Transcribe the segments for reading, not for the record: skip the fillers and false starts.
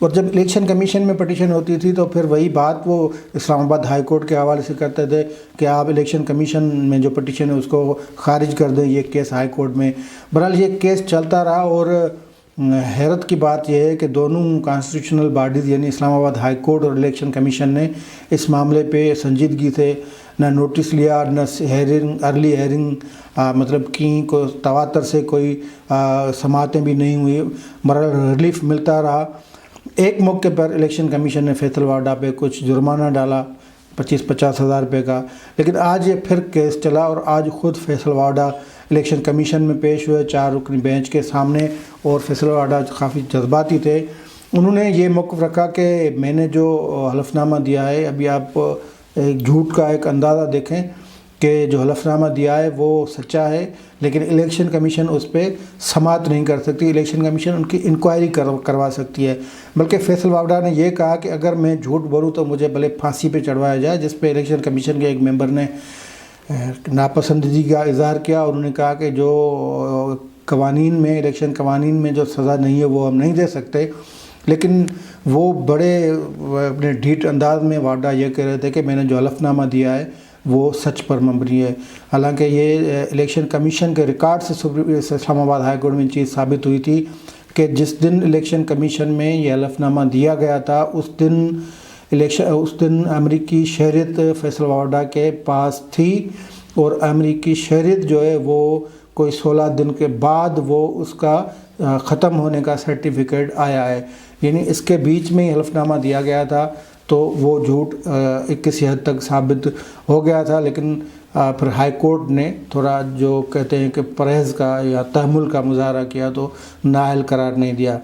اور جب election commission میں پٹیشن ہوتی تھی تو پھر وہی بات وہ اسلام آباد ہائی کورٹ کے حوالے سے کرتے تھے کہ آپ الیکشن کمیشن میں جو پٹیشن ہے اس کو خارج کر دیں، یہ کیس ہائی کورٹ میں۔ بہرحال یہ کیس چلتا رہا، اور حیرت کی بات یہ ہے کہ دونوں کانسٹیٹیوشنل باڈیز یعنی اسلام آباد ہائی کورٹ اور الیکشن کمیشن نے اس معاملے پہ سنجیدگی سے نہ نوٹس لیا، نہ ارلی ہیئرنگ مطلب کی، کو تواتر سے کوئی سماعتیں بھی نہیں ہوئی، بہرحال ریلیف ملتا رہا۔ ایک موقع پر الیکشن کمیشن نے فیصل واڈا پہ کچھ جرمانہ ڈالا 25-50 ہزار روپے کا، لیکن آج یہ پھر کیس چلا اور آج خود فیصل واڈا الیکشن کمیشن میں پیش ہوئے 4 رکنی بینچ کے سامنے، اور فیصل واڈا کافی جذباتی تھے۔ انہوں نے یہ موقف رکھا کہ میں نے جو حلف نامہ دیا ہے، ابھی آپ جھوٹ کا ایک اندازہ دیکھیں کہ جو حلف نامہ دیا ہے وہ سچا ہے، لیکن الیکشن کمیشن اس پہ سماعت نہیں کر سکتی، الیکشن کمیشن ان کی انکوائری کروا سکتی ہے۔ بلکہ فیصل واڈا نے یہ کہا کہ اگر میں جھوٹ بولوں تو مجھے بھلے پھانسی پہ چڑھوایا جائے، جس پہ الیکشن کمیشن کے ایک ممبر نے ناپسندیدگی کا اظہار کیا، اور انہوں نے کہا کہ جو قوانین میں، الیکشن قوانین میں جو سزا نہیں ہے وہ ہم نہیں دے سکتے۔ لیکن وہ بڑے اپنے ڈھیٹ انداز میں واڈا یہ کہہ رہے تھے کہ میں نے جو حلف نامہ دیا ہے وہ سچ پر مبنی ہے، حالانکہ یہ الیکشن کمیشن کے ریکارڈ سے اسلام آباد ہائی کورٹ میں چیز ثابت ہوئی تھی کہ جس دن الیکشن کمیشن میں یہ حلف نامہ دیا گیا تھا اس دن امریکی شہریت فیصل واڈا کے پاس تھی، اور امریکی شہریت جو ہے وہ کوئی 16 دن کے بعد وہ اس کا ختم ہونے کا سرٹیفکیٹ آیا ہے، یعنی اس کے بیچ میں ہی حلف نامہ دیا گیا تھا، تو وہ جھوٹ کسی حد تک ثابت ہو گیا تھا۔ لیکن پھر ہائی کورٹ نے تھوڑا جو کہتے ہیں کہ پرہیز کا یا تحمل کا مظاہرہ کیا تو نااہل قرار نہیں دیا۔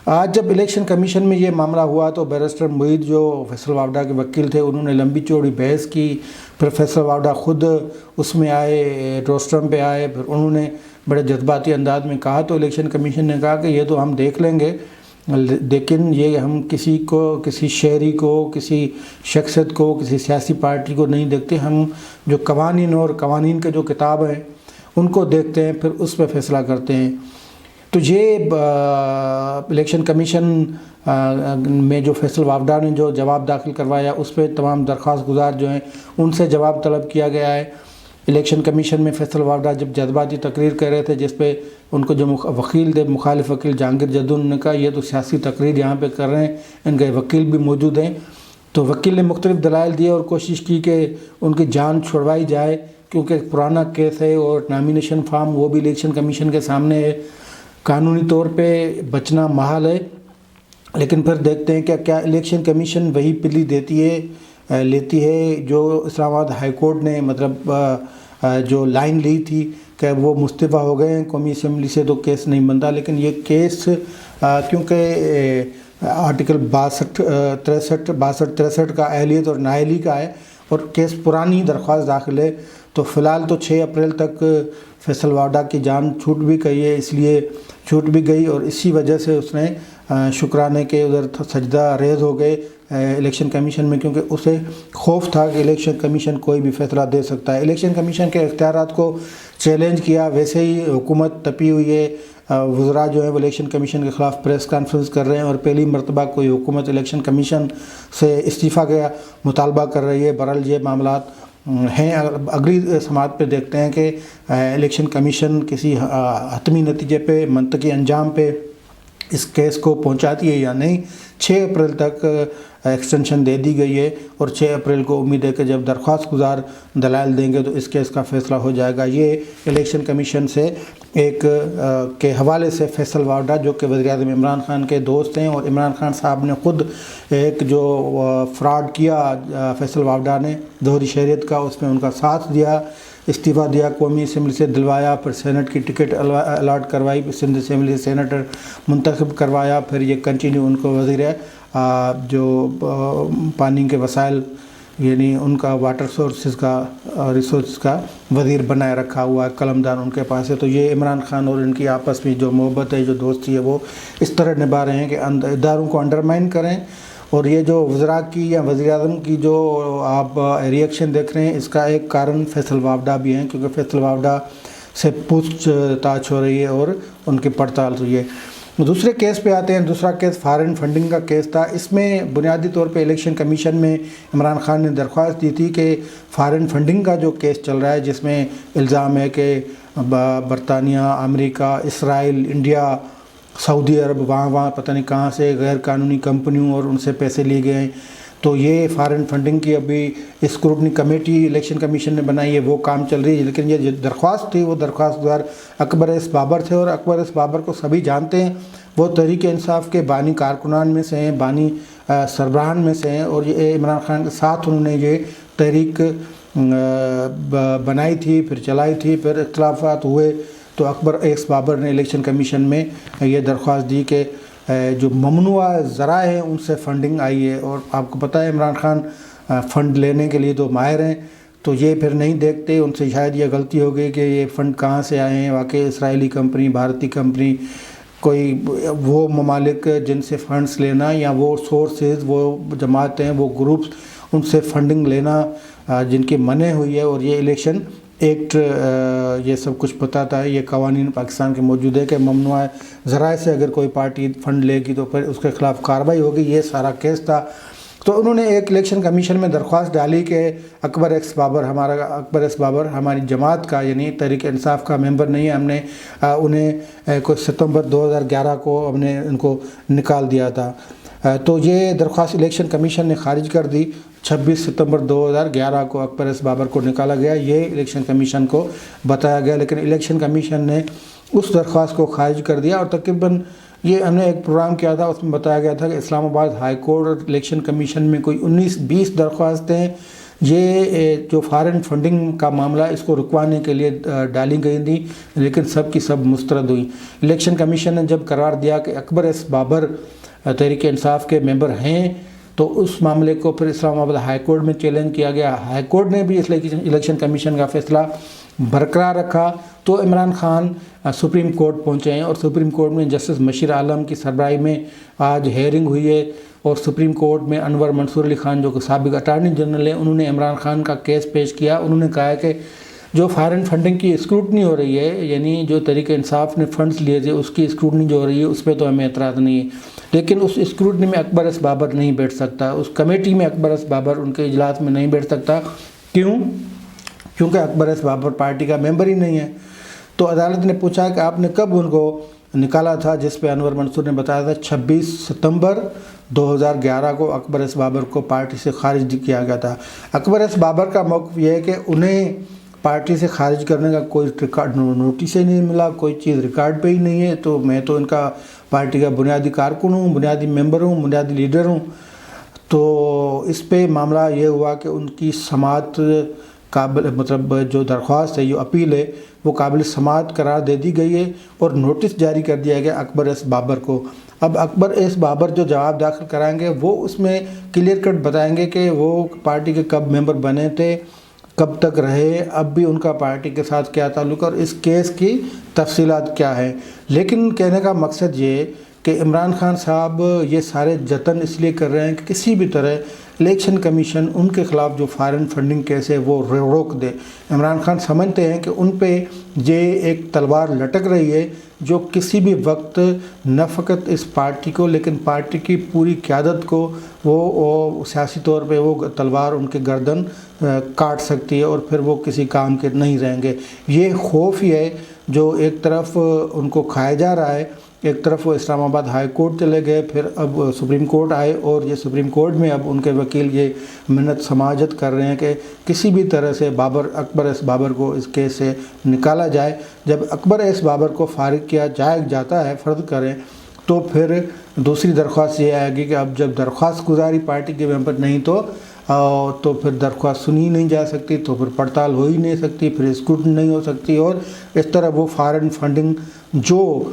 آج جب الیکشن کمیشن میں یہ معاملہ ہوا تو بیرسٹر معید جو فیصل واڈا کے وکیل تھے، انہوں نے لمبی چوڑی بحث کی، پھر فیصل واڈا خود اس میں آئے، روسٹرم پہ آئے، پھر انہوں نے بڑے جذباتی انداز میں کہا، تو الیکشن کمیشن نے کہا کہ یہ تو ہم دیکھ لیں گے، لیکن یہ ہم کسی کو، کسی شہری کو، کسی شخصیت کو، کسی سیاسی پارٹی کو نہیں دیکھتے، ہم جو قوانین اور قوانین کے جو کتاب ہیں ان کو دیکھتے ہیں، پھر اس پہ فیصلہ کرتے ہیں۔ تو یہ الیکشن کمیشن میں جو فیصل واڈا نے جو جواب داخل کروایا اس پہ تمام درخواست گزار جو ہیں ان سے جواب طلب کیا گیا ہے۔ الیکشن کمیشن میں فیصل واڈا جب جذباتی تقریر کر رہے تھے، جس پہ ان کو جو وکیل تھے، مخالف وکیل جہانگیر جدو نے کہا یہ تو سیاسی تقریر یہاں پہ کر رہے ہیں، ان کے وکیل بھی موجود ہیں، تو وکیل نے مختلف دلائل دیے اور کوشش کی کہ ان کی جان چھڑوائی جائے، کیونکہ پرانا کیس ہے اور نامینیشن فارم وہ بھی الیکشن کمیشن کے سامنے ہے، قانونی طور پہ بچنا محال ہے۔ لیکن پھر دیکھتے ہیں کہ کیا الیکشن کمیشن وہی پلی لیتی ہے جو اسلام آباد ہائی کورٹ نے مطلب جو لائن لی تھی کہ وہ مستعفی ہو گئے ہیں قومی اسمبلی سے، تو کیس نہیں بنتا۔ لیکن یہ کیس کیونکہ آرٹیکل 62-63 کا اہلیت اور نااہلی کا ہے اور کیس پرانی درخواست داخل ہے، تو فی الحال تو 6 اپریل تک فیصل واڈا کی جان چھوٹ بھی گئی ہے، اس لیے چھوٹ بھی گئی، اور اسی وجہ سے اس نے شکرانے کے ادھر سجدہ ریز ہو گئے الیکشن کمیشن میں، کیونکہ اسے خوف تھا کہ الیکشن کمیشن کوئی بھی فیصلہ دے سکتا ہے۔ الیکشن کمیشن کے اختیارات کو چیلنج کیا، ویسے ہی حکومت تپی ہوئی ہے، وزراء جو ہیں وہ الیکشن کمیشن کے خلاف پریس کانفرنس کر رہے ہیں، اور پہلی مرتبہ کوئی حکومت الیکشن کمیشن سے استعفیٰ کا مطالبہ کر رہی ہے۔ بہرحال یہ معاملات ہیں، اگلی سماعت پہ دیکھتے ہیں کہ الیکشن کمیشن کسی حتمی نتیجے پہ، منطقی انجام پہ اس کیس کو پہنچاتی ہے یا نہیں۔ 6 اپریل تک ایکسٹینشن دے دی گئی ہے، اور 6 اپریل کو امید ہے کہ جب درخواست گزار دلائل دیں گے تو اس کیس کا فیصلہ ہو جائے گا۔ یہ الیکشن کمیشن سے کے حوالے سے فیصل واڈا جو کہ وزیر اعظم عمران خان کے دوست ہیں، اور عمران خان صاحب نے خود ایک جو فراڈ کیا فیصل واڈا نے دوہری شہریت کا، اس میں ان کا ساتھ دیا، استعفیٰ دیا، قومی اسمبلی سے دلوایا، پھر سینٹ کی ٹکٹ الاٹ کروائی، سندھ اسمبلی سے سینیٹر منتخب کروایا، پھر یہ کنٹینیو ان کو وزیر جو پانی کے وسائل یعنی ان کا واٹر سورسز کا ریسورس کا وزیر بنائے رکھا ہوا ہے، قلمدان ان کے پاس ہے۔ تو یہ عمران خان اور ان کی آپس میں جو محبت ہے، جو دوستی ہے، وہ اس طرح نبھا رہے ہیں کہ اداروں کو انڈرمائن کریں۔ اور یہ جو وزراء کی یا وزیر اعظم کی جو آپ ریئیکشن دیکھ رہے ہیں، اس کا ایک کارن فیصل واڈا بھی ہیں، کیونکہ فیصل واڈا سے پوچھ تاچھ ہو رہی ہے اور ان کی پڑتال ہوئی ہے۔ دوسرے کیس پہ آتے ہیں. دوسرا کیس فارن فنڈنگ کا کیس تھا. اس میں بنیادی طور پہ الیکشن کمیشن میں عمران خان نے درخواست دی تھی کہ فارن فنڈنگ کا جو کیس چل رہا ہے جس میں الزام ہے کہ برطانیہ، امریکہ، اسرائیل، انڈیا، سعودی عرب، وہاں پتہ نہیں کہاں سے غیر قانونی کمپنیوں اور ان سے پیسے لیے گئے ہیں. تو یہ فارن فنڈنگ کی ابھی اسکروٹنی کمیٹی الیکشن کمیشن نے بنائی ہے، وہ کام چل رہی ہے. لیکن یہ جو درخواست تھی وہ درخواست دار اکبر ایس بابر تھے، اور اکبر ایس بابر کو سبھی جانتے ہیں. وہ تحریک انصاف کے بانی کارکنان میں سے ہیں، بانی سربراہان میں سے ہیں، اور یہ عمران خان کے ساتھ انہوں نے یہ تحریک بنائی تھی، پھر چلائی تھی. پھر اختلافات ہوئے تو اکبر ایس بابر نے الیکشن کمیشن میں یہ درخواست دی کہ جو ممنوع ذرائع ہیں ان سے فنڈنگ آئی ہے. اور آپ کو پتہ ہے عمران خان فنڈ لینے کے لیے تو ماہر ہیں، تو یہ پھر نہیں دیکھتے. ان سے شاید یہ غلطی ہو گئی کہ یہ فنڈ کہاں سے آئے ہیں. واقعی اسرائیلی کمپنی، بھارتی کمپنی، کوئی وہ ممالک جن سے فنڈز لینا یا وہ سورسز، وہ جماعتیں، وہ گروپس، ان سے فنڈنگ لینا جن کی منع ہوئی ہے. اور یہ الیکشن ایکٹ یہ سب کچھ پتہ تھا، یہ قوانین پاکستان کے موجود ہے کہ ممنوع ذرائع سے اگر کوئی پارٹی فنڈ لے گی تو پھر اس کے خلاف کارروائی ہوگی. یہ سارا کیس تھا. تو انہوں نے ایک الیکشن کمیشن میں درخواست ڈالی کہ اکبر ایس بابر ہماری جماعت کا، یعنی تحریک انصاف کا ممبر نہیں ہے. ہم نے انہیں کوئی ستمبر 2011 کو ہم نے ان کو نکال دیا تھا. تو یہ درخواست الیکشن کمیشن نے خارج کر دی. 26 ستمبر 2011 کو اکبر ایس بابر کو نکالا گیا، یہ الیکشن کمیشن کو بتایا گیا. لیکن الیکشن کمیشن نے اس درخواست کو خارج کر دیا. اور تقریباً یہ ہم نے ایک پروگرام کیا تھا، اس میں بتایا گیا تھا کہ اسلام آباد ہائی کورٹ اور الیکشن کمیشن میں کوئی 19-20 درخواستیں یہ جو فارن فنڈنگ کا معاملہ اس کو رکوانے کے لیے ڈالی گئی تھیں، لیکن سب کی سب مسترد ہوئیں. الیکشن کمیشن نے جب قرار دیا کہ اکبر ایس بابر تحریک انصاف کے ممبر ہیں تو اس معاملے کو پھر اسلام آباد ہائی کورٹ میں چیلنج کیا گیا. ہائی کورٹ نے بھی اس الیکشن کمیشن کا فیصلہ برقرار رکھا. تو عمران خان سپریم کورٹ پہنچے ہیں، اور سپریم کورٹ میں جسٹس مشیر عالم کی سربراہی میں آج ہیئرنگ ہوئی ہے. اور سپریم کورٹ میں انور منصور علی خان جو کہ سابق اٹارنی جنرل ہیں، انہوں نے عمران خان کا کیس پیش کیا. انہوں نے کہا کہ جو فارن فنڈنگ کی اسکروٹنی ہو رہی ہے، یعنی جو تحریک انصاف نے فنڈز لیے تھے اس کی اسکروٹنی جو ہو رہی ہے اس پہ تو ہمیں اعتراض نہیں ہے، لیکن اس اسکروٹنی میں اکبر ایس بابر نہیں بیٹھ سکتا. اس کمیٹی میں اکبر ایس بابر ان کے اجلاس میں نہیں بیٹھ سکتا. کیونکہ اکبر ایس بابر پارٹی کا ممبر ہی نہیں ہے. تو عدالت نے پوچھا کہ آپ نے کب ان کو نکالا تھا، جس پہ انور منصور نے بتایا تھا 26 ستمبر 2011 کو اکبر ایس بابر کو پارٹی سے خارج کیا گیا تھا. اکبر ایس بابر کا موقف یہ ہے کہ انہیں پارٹی سے خارج کرنے کا کوئی نوٹس ہی نہیں ملا، کوئی چیز ریکارڈ پہ ہی نہیں ہے. تو میں تو ان کا پارٹی کا بنیادی کارکن ہوں، بنیادی ممبر ہوں، بنیادی لیڈر ہوں. تو اس پہ معاملہ یہ ہوا کہ ان کی سماعت قابل جو درخواست ہے، جو اپیل ہے، وہ قابل سماعت قرار دے دی گئی ہے اور نوٹس جاری کر دیا گیا اکبر ایس بابر کو. اب اکبر ایس بابر جو جواب داخل کرائیں گے وہ اس میں کلیئر کٹ بتائیں گے کہ وہ پارٹی کے کب ممبر بنے تھے، کب تک رہے، اب بھی ان کا پارٹی کے ساتھ کیا تعلق ہے اور اس کیس کی تفصیلات کیا ہیں. لیکن کہنے کا مقصد یہ کہ عمران خان صاحب یہ سارے جتن اس لیے کر رہے ہیں کہ کسی بھی طرح الیکشن کمیشن ان کے خلاف جو فارن فنڈنگ کیس ہے وہ روک دے. عمران خان سمجھتے ہیں کہ ان پہ یہ ایک تلوار لٹک رہی ہے جو کسی بھی وقت نہ فقط اس پارٹی کو لیکن پارٹی کی پوری قیادت کو وہ سیاسی طور پہ وہ تلوار ان کے گردن کاٹ سکتی ہے اور پھر وہ کسی کام کے نہیں رہیں گے. یہ خوف ہی ہے جو ایک طرف ان کو کھایا جا رہا ہے. ایک طرف وہ اسلام آباد ہائی کورٹ چلے گئے، پھر اب سپریم کورٹ آئے اور یہ سپریم کورٹ میں اب ان کے وکیل یہ منت سماجت کر رہے ہیں کہ کسی بھی طرح سے اکبر ایس بابر کو اس کیس سے نکالا جائے. جب اکبر ایس بابر کو فارغ کیا جاتا ہے، فرض کریں، تو پھر دوسری درخواست یہ آئے گی کہ اب جب درخواست گزاری پارٹی کے ممبر نہیں تو پھر درخواست سنی نہیں جا سکتی، تو پھر پڑتال ہو ہی نہیں سکتی، پھر اسکروٹنی نہیں ہو سکتی. اور اس طرح وہ فارن فنڈنگ جو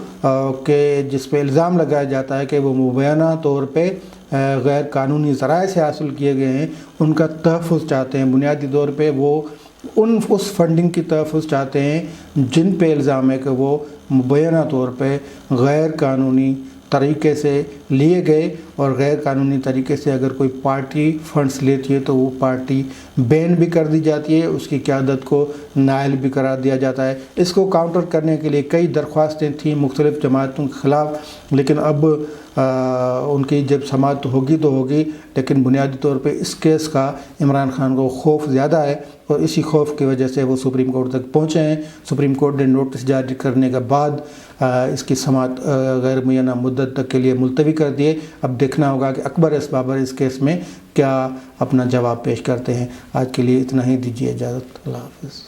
کہ جس پہ الزام لگایا جاتا ہے کہ وہ مبینہ طور پہ غیر قانونی ذرائع سے حاصل کیے گئے ہیں، ان کا تحفظ چاہتے ہیں. بنیادی طور پہ وہ اس فنڈنگ کی تحفظ چاہتے ہیں جن پہ الزام ہے کہ وہ مبینہ طور پہ غیر قانونی طریقے سے لیے گئے، اور غیر قانونی طریقے سے اگر کوئی پارٹی فنڈز لیتی ہے تو وہ پارٹی بین بھی کر دی جاتی ہے، اس کی قیادت کو نائل بھی قرار دیا جاتا ہے۔ اس کو کاؤنٹر کرنے کے لیے کئی درخواستیں تھیں مختلف جماعتوں کے خلاف، لیکن اب ان کی جب سماعت ہوگی تو ہوگی، لیکن بنیادی طور پہ اس کیس کا عمران خان کو خوف زیادہ ہے، اور اسی خوف کی وجہ سے وہ سپریم کورٹ تک پہنچے ہیں۔ سپریم کورٹ نے نوٹس جاری کرنے کے بعد اس کی سماعت غیر معینہ مدت تک کے لیے ملتوی کر دیے۔ اب دیکھنا ہوگا کہ اکبر ایس بابر اس کیس میں کیا اپنا جواب پیش کرتے ہیں۔ آج کے لیے اتنا ہی، دیجیے اجازت، اللہ حافظ۔